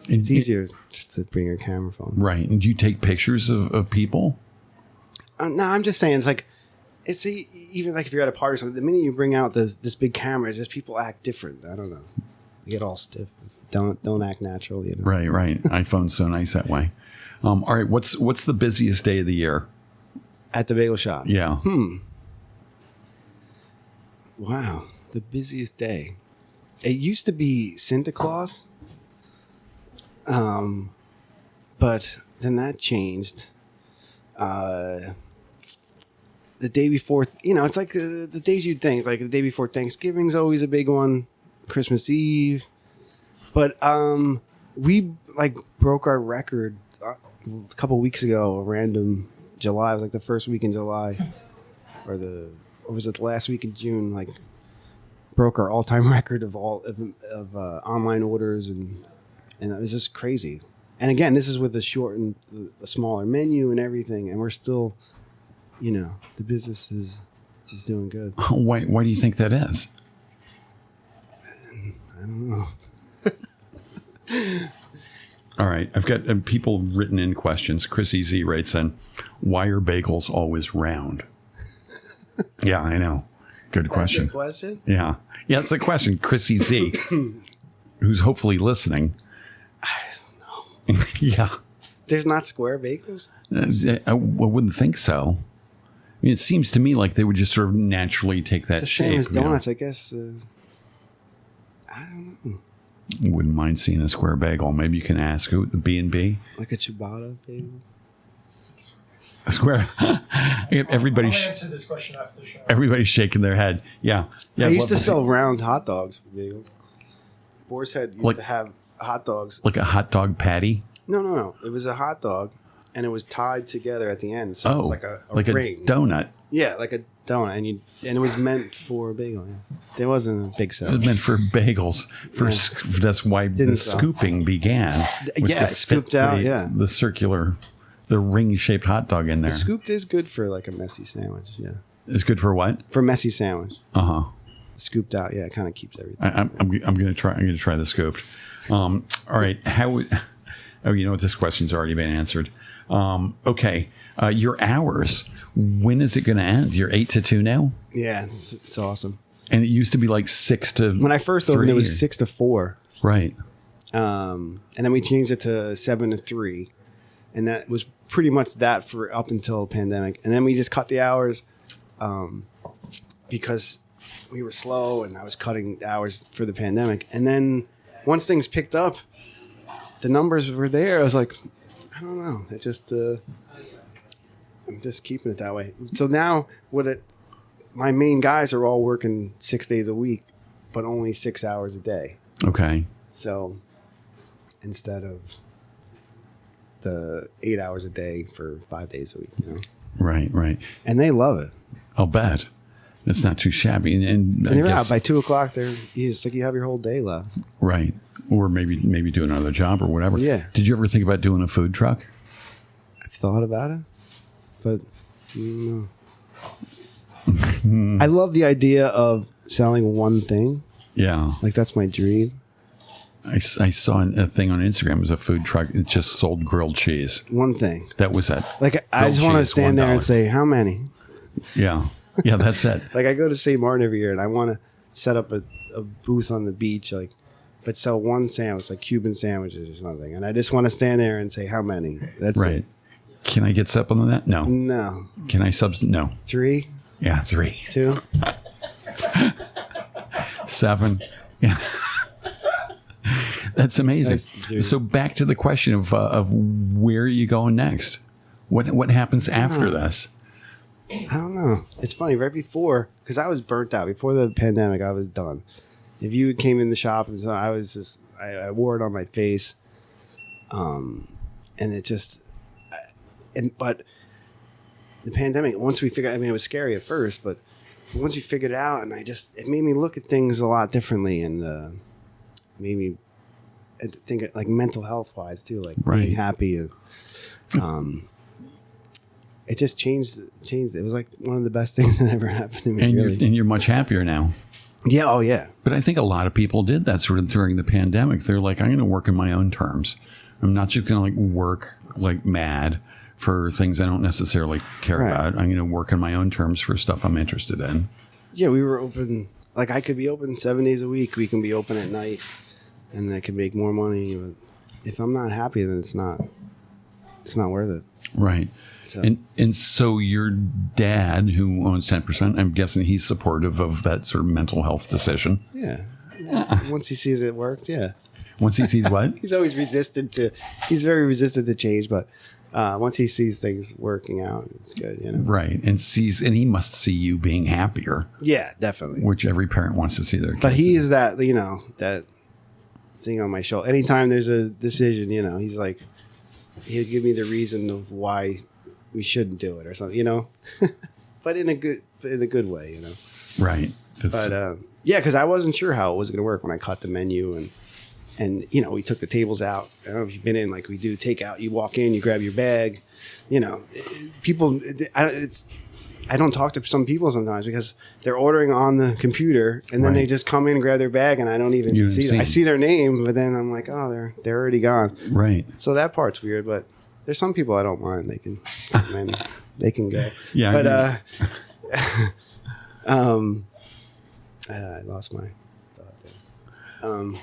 easier just to bring your camera phone. Right. And do you take pictures of people? No, I'm just saying even like if you're at a party or something, the minute you bring out this big camera, it's just people act different. I don't know. You get all stiff. Don't act natural. You know? Right. iPhone's so nice that way. All right. What's the busiest day of the year? At the bagel shop. Yeah. Wow. The busiest day. It used to be Santa Claus. But then that changed. The day before, you know, it's like the days you'd think, like the day before Thanksgiving's always a big one. Christmas Eve. But we like broke our record a couple weeks ago, a random July. It was like the first week in July. Or was it the last week in June? Like, broke our all-time record of online orders, and it was just crazy. And again, this is with a smaller menu and everything, and we're still, you know, the business is doing good. Why do you think that is? I don't know. All right, I've got people written in questions. Chrissy Z writes in, "Why are bagels always round?" Yeah, I know. Good question. Good question? Yeah, it's a question. Chrissy Z, who's hopefully listening. I don't know. Yeah. There's not square bagels? I wouldn't think so. I mean, it seems to me like they would just sort of naturally take that It's the shape. same as donuts, I guess. I don't know. Wouldn't mind seeing a square bagel. Maybe you can ask who the B&B. Like a ciabatta bagel? A square. Everybody's I'll answer this question after the show. everybody's shaking their head. Yeah. I used to sell round hot dogs for bagels. Boar's Head used to have hot dogs. like a hot dog patty. No. It was a hot dog, and it was tied together at the end. So it was like a ring. Donut. Yeah, like a donut, and it was meant for a bagel. Yeah. There wasn't a big It sell. was meant for bagels. That's why the sell. scooping began. was Yeah, to fit scooped out, yeah. the circular, the ring-shaped hot dog in there. The scooped is good for like a messy sandwich. Yeah, It's good for what? for a messy sandwich. Uh huh. Scooped out, yeah, it kind of keeps everything. I'm gonna try. I'm gonna try the scooped. All right. Oh, you know what? This question's already been answered. Okay. Your hours. When is it going to end? You're 8 to 2 now, Yeah, it's awesome. and it used to be like 6 to. When I first opened, it 3, was 6 to 4, Right. and then we changed it to 7 to 3, and that was pretty much that for up until the pandemic. And then we just cut the hours because we were slow, and I was cutting hours for the pandemic. And then once things picked up, the numbers were there. I was like, I don't know. It just I'm just keeping it that way. So now my main guys are all working 6 days a week, but only 6 hours a day. Okay. So instead of the 8 hours a day for 5 days a week, Right. and they love it. I'll bet. It's not too shabby. And I And they're guess, out by 2:00. It's like you have your whole day left. right. Or maybe do another job or whatever. Yeah. Did you ever think about doing a food truck? I've thought about it, but no. I love the idea of selling one thing. Yeah. Like that's my dream. I saw a thing on Instagram. It was a food truck. It just sold grilled cheese. One thing. That was it. Like I Grilled just want to cheese, stand there and $1. say, how many? Yeah. Yeah, that's it. Like I go to St. Martin every year, and I want to set up a booth on the beach, but sell one sandwich, like Cuban sandwiches or something. And I just want to stand there and say, how many? That's Right. it. Can I get something on that? No. No. Can I substitute? No. 3, Yeah, 3. 2. 7. Yeah. That's amazing. Nice. So back to the question of where are you going next? What happens after this? I don't know. It's funny. Right before, because I was burnt out. Before the pandemic, I was done. If you came in the shop, and so I was just, I wore it on my face. And it just, but the pandemic, once we figured, it was scary at first, but once we figured it out, and it made me look at things a lot differently, and made me think like mental health wise too, like Right. being happy. And, it just changed. It was like one of the best things that ever happened to me. And really. you're much happier now. Yeah. Oh, yeah. But I think a lot of people did that sort of during the pandemic. They're like, I'm going to work in my own terms. I'm not just going to like work like mad for things I don't necessarily care Right. about. I'm going to work in my own terms for stuff I'm interested in. Yeah, we were open. Like I could be open 7 days a week. We can be open at night, and I could make more money. But if I'm not happy, then it's not worth it. Right. So. And so your dad, who owns 10%, I'm guessing he's supportive of that sort of mental health decision. Yeah. Once he sees it worked, yeah. Once he sees what? He's always he's very resistant to change, but once he sees things working out, it's good, Right. And he must see you being happier, Yeah, definitely. which every parent wants to see their kids. But he is that, that thing on my shoulder. Anytime there's a decision, he's like, he'll give me the reason of why we shouldn't do it or something, but in a good way, Right. But yeah, because I wasn't sure how it was going to work when I cut the menu and we took the tables out. I don't know if you've been in, like we do takeout. You walk in, you grab your bag. People. I don't talk to some people sometimes because they're ordering on the computer and then Right. they just come in and grab their bag and I don't even You don't see see them. I them. see their name, but then I'm like, oh, they're already gone. Right. So that part's weird, but there's some people I don't mind. They can come in, they can go. Yeah, But I lost my thought there.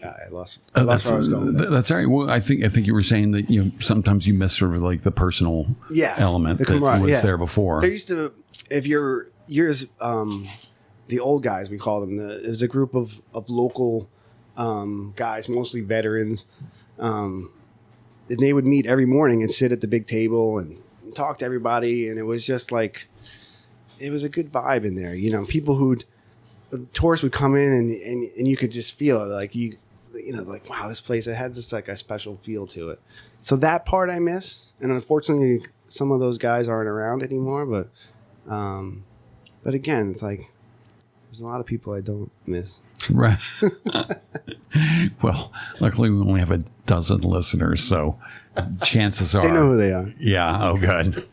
I lost where I was going. That's all right. Well, I think you were saying that sometimes you miss sort of like the personal element that was there before. There used to, if you're the old guys, we call them. There's a group of local guys, mostly veterans, and they would meet every morning and sit at the big table and talk to everybody, and it was just like it was a good vibe in there. People tourists would come in and you could just feel it, like like, wow, this place, it had just like a special feel to it. So that part I miss, and unfortunately some of those guys aren't around anymore, but again, it's like there's a lot of people I don't miss. Right. Well, luckily we only have a dozen listeners, so chances are they know who they are. Yeah. Oh, good.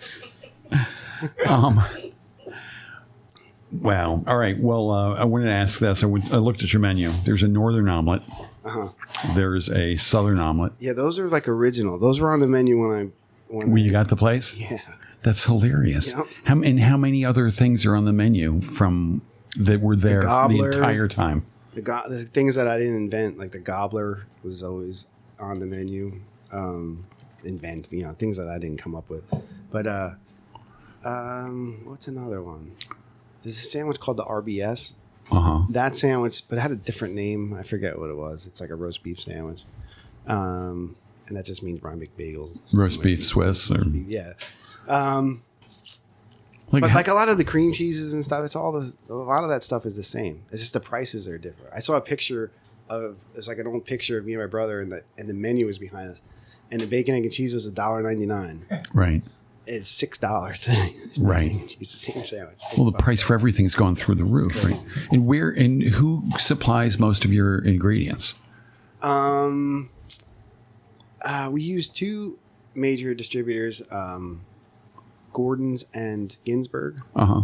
Wow. All right. Well, I wanted to ask this. I looked at your menu. There's a northern omelet. Uh-huh. There's a southern omelet. Yeah, those are like original. Those were on the menu when you got the place? Yeah. That's hilarious. Yep. How many other things are on the menu that were there the entire time? The things that I didn't invent, like the gobbler was always on the menu. Things that I didn't come up with. But what's another one? There's a sandwich called the RBS. Uh-huh. That sandwich, but it had a different name. I forget what it was. It's like a roast beef sandwich. And that just means Rhinebeck bagels. Roast beef Swiss? Or... Yeah. But a lot of the cream cheeses and stuff, a lot of that stuff is the same. It's just the prices are different. I saw a picture it's like an old picture of me and my brother, and the menu was behind us. And the bacon, egg, and cheese was $1.99. Right. It's $6. Right. It's the same sandwich. Well, the price for everything's gone through the roof, right? And who supplies most of your ingredients? We use two major distributors, Gordon's and Ginsberg. Uh-huh.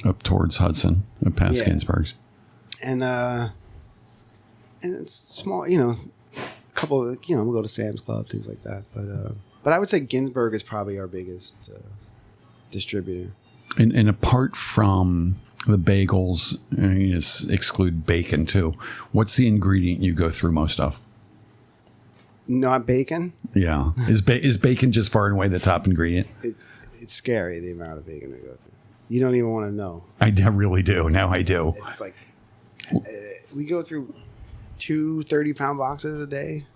Up towards Hudson, past Ginsberg's. And it's small, a couple of, we'll go to Sam's Club, things like that. But I would say Ginsberg is probably our biggest distributor. And apart from the bagels, you exclude bacon too. What's the ingredient you go through most of? Not bacon. Yeah. Is bacon just far and away the top ingredient? It's scary, the amount of bacon we go through. You don't even want to know. I really do. Now I do. It's like we go through 2 30-pound boxes a day.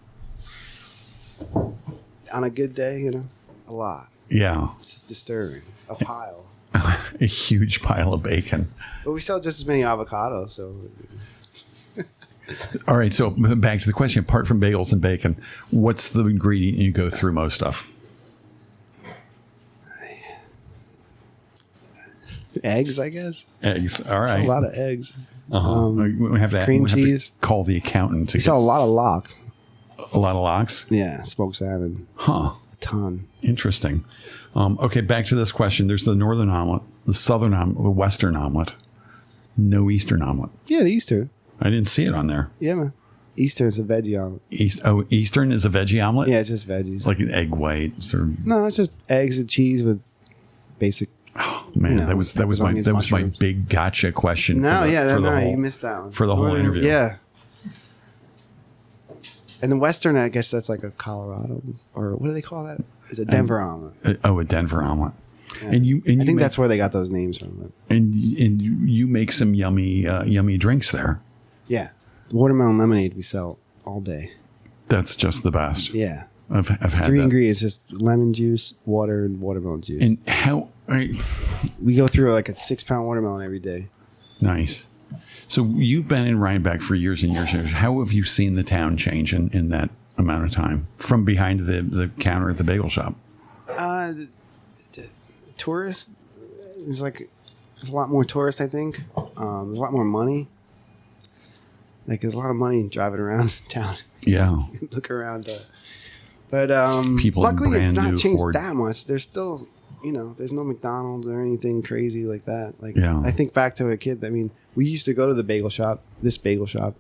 On a good day, a lot. Yeah. It's disturbing. A pile. A huge pile of bacon. But we sell just as many avocados, so... All right, so back to the question. Apart from bagels and bacon, what's the ingredient you go through most of? Eggs, I guess. Eggs, all right. It's a lot of eggs. Uh-huh. We have to cream cheese. Call the accountant. We sell a lot of lox. A lot of lox? Yeah, smoked salmon. Huh. A ton. Interesting. Okay, back to this question. There's the northern omelet, the southern omelet, the western omelet. No eastern omelet. Yeah, the Easter. I didn't see it on there. Yeah, man. Easter is a veggie omelet. Eastern is a veggie omelet? Yeah, it's just veggies. Like an egg white? No, it's just eggs and cheese with basic... Oh, man, that was my big gotcha question. You missed that one. For the whole interview. Yeah. And the Western, I guess that's like a Colorado, or what do they call that? It's a Denver omelet. A Denver omelet. Yeah. I think that's where they got those names from. And you make some yummy drinks there. Yeah. Watermelon lemonade we sell all day. That's just the best. Yeah. I've had 3 ingredients, just lemon juice, water, and watermelon juice. And how... we go through like a 6-pound watermelon every day. Nice. So you've been in Rhinebeck for years and years and years. How have you seen the town change in that amount of time from behind the counter at the bagel shop? The tourists is like there's a lot more tourists. I think there's a lot more money. Like there's a lot of money driving around town. Yeah. Look around. But people luckily it's not changed Ford. That much. There's still. There's no McDonald's or anything crazy like that. I think back to a kid. I mean, we used to go to the bagel shop, my bagel shop,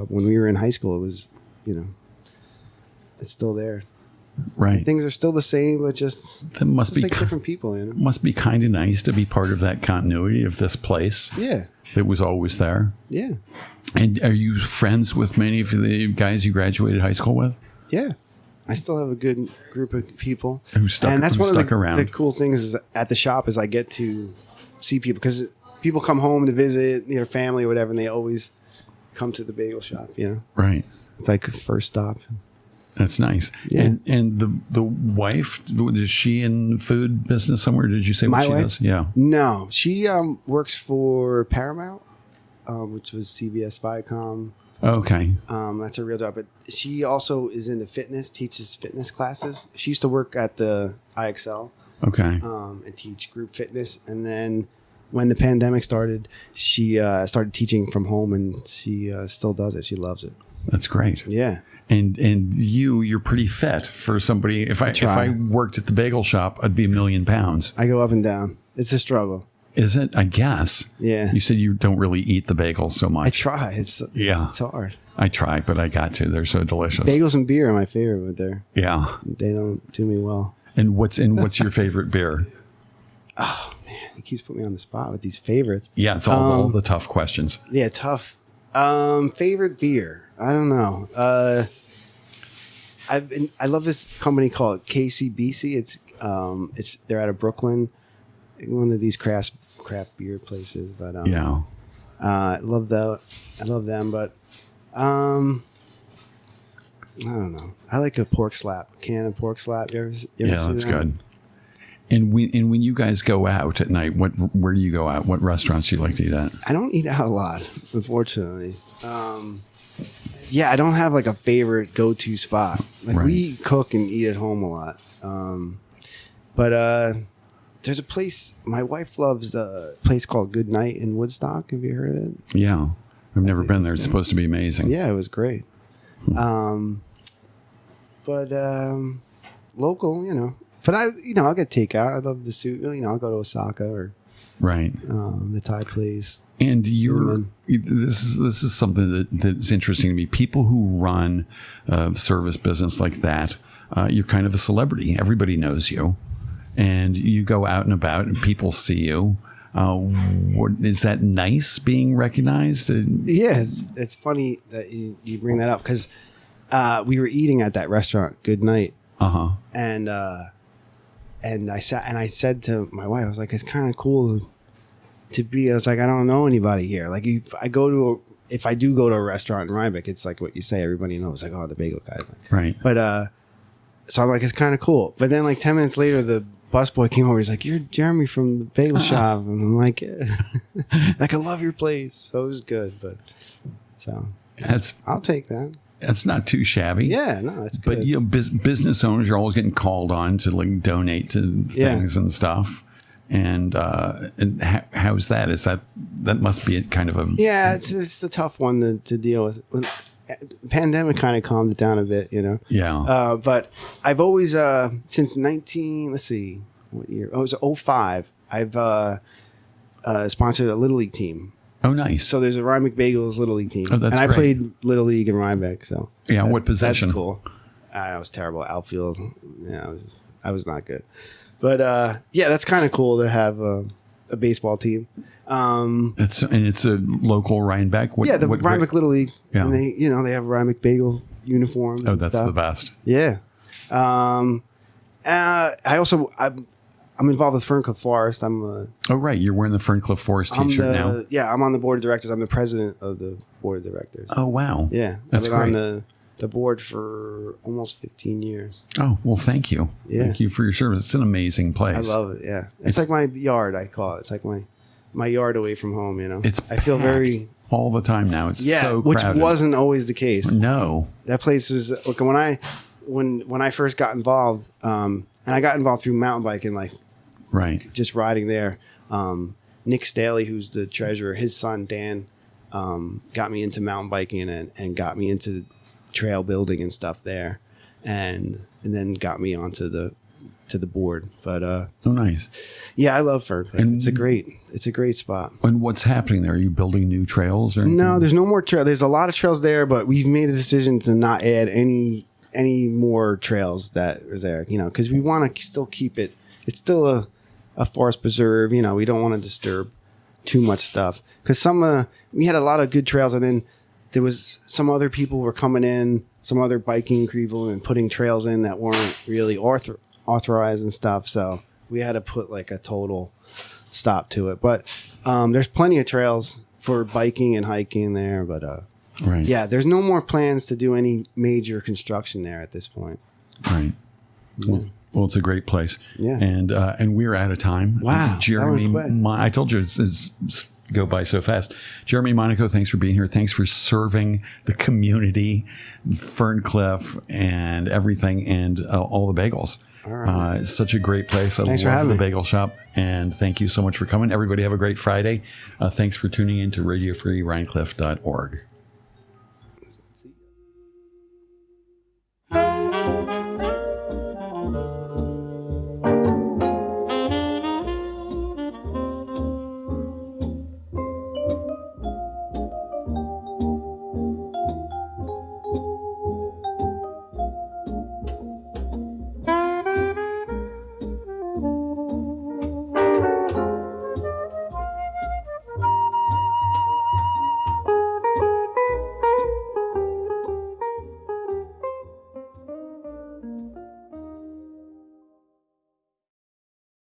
when we were in high school. It was, it's still there. Right. Things are still the same, but just That must be like different people, you know. must be kind of nice to be part of that continuity of this place. Yeah. That was always there. Yeah. And are you friends with many of the guys you graduated high school with? Yeah. I still have a good group of people Who stuck around. The cool things is at the shop is I get to see people because people come home to visit their family or whatever, and they always come to the bagel shop, you know. Right. It's like a first stop. That's nice. Yeah. And the wife, is she in food business somewhere? Did you say what My she wife? does? Yeah. No, she works for Paramount, which was CBS Viacom. Okay. That's her real job. But she also is into fitness, teaches fitness classes. She used to work at the IXL Okay. and teach group fitness. And then when the pandemic started, she started teaching from home, and she still does it. She loves it. That's great. Yeah. And you're pretty fit for somebody. If I worked at the bagel shop, I'd be 1,000,000 pounds. I go up and down. It's a struggle. Is it? I guess. Yeah. You said you don't really eat the bagels so much. I try. It's hard. I try, but I got to. They're so delicious. Bagels and beer are my favorite, but Yeah. they don't do me well. And what's your favorite beer? Oh man, he keeps putting me on the spot with these favorites. Yeah, it's all the tough questions. Yeah, tough. Favorite beer? I don't know. I love this company called KCBC. They're out of Brooklyn, one of these craft beer places. But Yeah. I love them. But I don't know. I like a pork slap, can of pork slap. You ever see That's that? good. And when you guys go out at night, where do you go out? What restaurants do you like to eat at? I don't eat out a lot, unfortunately. Yeah, I don't have like a favorite go-to spot. Like Right. we cook and eat at home a lot. But there's a place my wife loves. A place called Good Night in Woodstock. Have you heard of it? Yeah. I've never been is there. It's good. supposed to be amazing. Yeah, it was great. But local, you know. But I'll get takeout. I love the suit. You know, I'll go to Osaka or Right. the Thai place. And Human. this is something that's interesting to me. People who run a service business like that, you're kind of a celebrity. Everybody knows you, and you go out and about, and people see you. Is that nice being recognized? Yeah, it's funny that you bring that up because we were eating at that restaurant, Good Night, and I said to my wife, I was like, it's kind of cool to be. I was like, I don't know anybody here. Like if I do go to a restaurant in Rhinebeck, it's like what you say. Everybody knows, like, oh, the bagel guy. Right. But so I'm like, it's kind of cool. But then like 10 minutes later, the busboy came over. He's like, you're Jeremy from the bagel shop, and I'm like, yeah. Like I love your place. So it was good, but I'll take that. That's not too shabby. Yeah, no, that's good. But you know, business owners are always getting called on to like donate to things and stuff. And how's that? That must be kind of a it's a tough one to deal with. The pandemic kind of calmed it down a bit, you know. Yeah. But I've always since let's see, what year? Oh, it was 2005. I've sponsored a Little League team. Oh, nice. So there's a Rhinebeck Bagels Little League team. Oh, that's and I great. played Little League in Rhinebeck. So yeah, what position? That's cool. I was terrible at outfield. Yeah, I was not good. But yeah, that's kind of cool to have a baseball team. It's a local Rhinebeck. The Rhinebeck Little League. Yeah. And they have a Rhinebeck Bagel uniform. Oh, and that's stuff. the best. Yeah. I'm involved with Ferncliff Forest. Oh, right. You're wearing the Ferncliff Forest t-shirt now. Yeah, I'm on the board of directors. I'm the president of the board of directors. Oh, wow. Yeah. That's I've been great. on the board for almost 15 years. Oh, well, thank you. Yeah. Thank you for your service. It's an amazing place. I love it. Yeah. It's like my yard, I call it. It's like my yard away from home, you know. I feel very all the time now. It's so which crowded. wasn't always the case. No. That place was look when I first got involved, and I got involved through mountain biking, like Right. just riding there. Nick Staley, who's the treasurer, his son Dan, got me into mountain biking and got me into trail building and stuff there, and then got me onto the board. But Oh, nice. yeah, I love Ferncliff. And- It's a great spot. And what's happening there? Are you building new trails or anything? No, there's no more trail. There's a lot of trails there, but we've made a decision to not add any any more trails that are there, because we want to still keep it. It's still a forest preserve. We don't want to disturb too much stuff, because we had a lot of good trails, and then there was some other people were coming in, some other biking people, and putting trails in that weren't really authorized and stuff. So we had to put like a total stop to it. But there's plenty of trails for biking and hiking there. But right. Yeah, there's no more plans to do any major construction there at this point. Right. Yeah. Well, it's a great place. Yeah. And we're out of time. Wow. Jeremy, that went quick. I told you it's go by so fast. Jeremy Monaco, thanks for being here. Thanks for serving the community, Ferncliff and everything, and all the bagels. All right. It's such a great place. Thanks for love having the me. bagel shop, and thank you so much for coming. Everybody have a great Friday. Thanks for tuning in to Radio Free Rhinecliff.org.